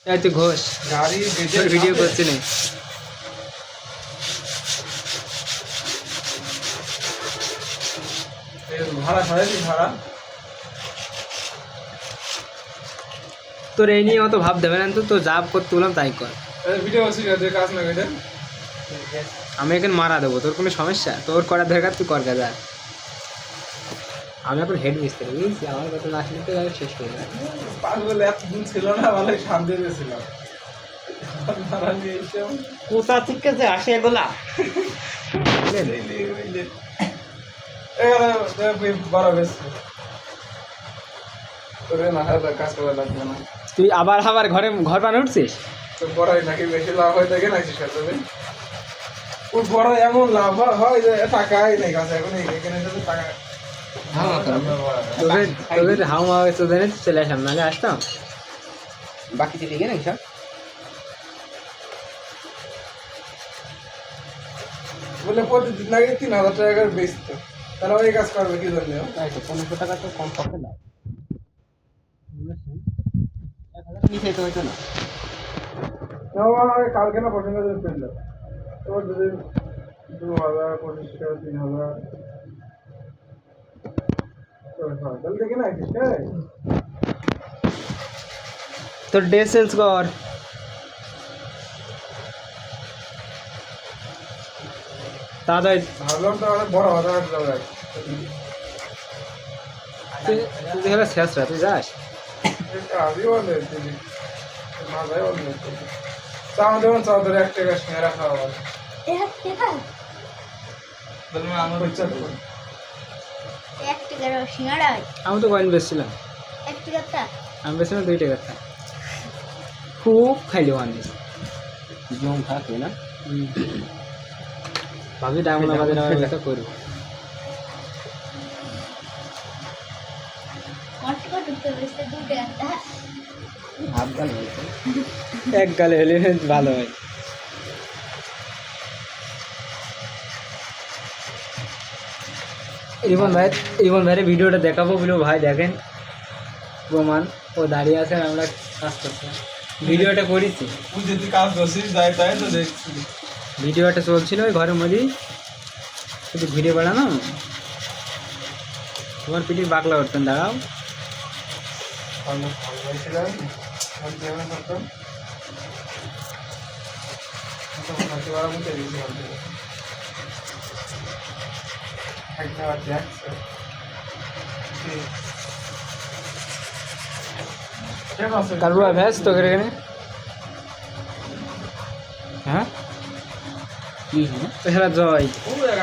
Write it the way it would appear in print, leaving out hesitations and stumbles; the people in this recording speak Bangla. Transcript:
এই তুই ঘোষ গাড়ি ভিডিও করছি না ভাড়া সাড়ে ভাড়া তোর এই নিয়ে অত ভাব দেবে না তো তোর যা করতে বললাম তাই কর ভিডিও করছি কাজ না কেটে আমি এখন মারা দেবো তোর কোনো সমস্যা তোর করার দরকার তুই কর কাজা আমি এখন হেড মিস্ত্রি বুঝছি আমার কথা না শুনতে আমি শেষ করি না পাগল এতদিন ছিল না ভালোই শান্তিতে ছিলাম কোথা থেকে যে আসে এগুলা বড় বেশ তোরে না কাজ করা লাগবে না তুই আবার ঘর বানিয়ে উঠছিস তো বড়ই নাকি বেশি লাভ হয় দেখে নাকি সাথে ও বড় এমন লাভ হয় যে টাকাই নেই কাছে এখন এখানে যদি টাকা তোদের হাওয়া তোদের চলে আসলাম নাহলে আসতাম বাকি চলে গেলে সব বলে প্রতিদিন নাকি 3,000 টাকা করে বেচতো তাহলে ওই কাজ করবে কি জন্য তাই তো 1500 টাকা তো কম পাবে না নিচে তো হইতো না কালকে না পছন্দ করে পেল তোর যদি 2,000 25 টাকা 3,000 তাহলে দেখে না তোর ডে সেলস কর তাড়াতাড়ি ভাবলাম তো অনেক বড় হাজার যাবে তুই দেখে শেষ রা তুই যাস আমি বলে মাথায় বলে চাও দেবেন চাও ধরে 1 টাকা সিঙ্গারা খাওয়া হবে বলবেন আমার ইচ্ছা করুন আমি তো কয়েন বেচছিলাম আমি বেচছিলাম 2 টাকাটা খুব খাইলি ওয়ানিস জম থাকে না ভাবি ডায়মন্ড বাজারে আমার এটা করব হাফ গাল হয়েছে এক গালে হলে ভালো হয় রিমন ভাইয়ের ভিডিওটা দেখাবো বলে ভাই দেখেন প্রমাণ ও দাঁড়িয়ে আছে আর আমরা কাজ করছি ভিডিওটা করেছি তুই যদি কাজ করছিস তাই তো দেখছি ভিডিওটা চলছিল ওই ঘরের মধ্যেই শুধু ঘুরে বেড়ানো তোমার পিঠির বাকলা করতেন দাঁড়াও কারুয়া ভ্যাস তো এখানে হ্যাঁ কি হ্যাঁ জয়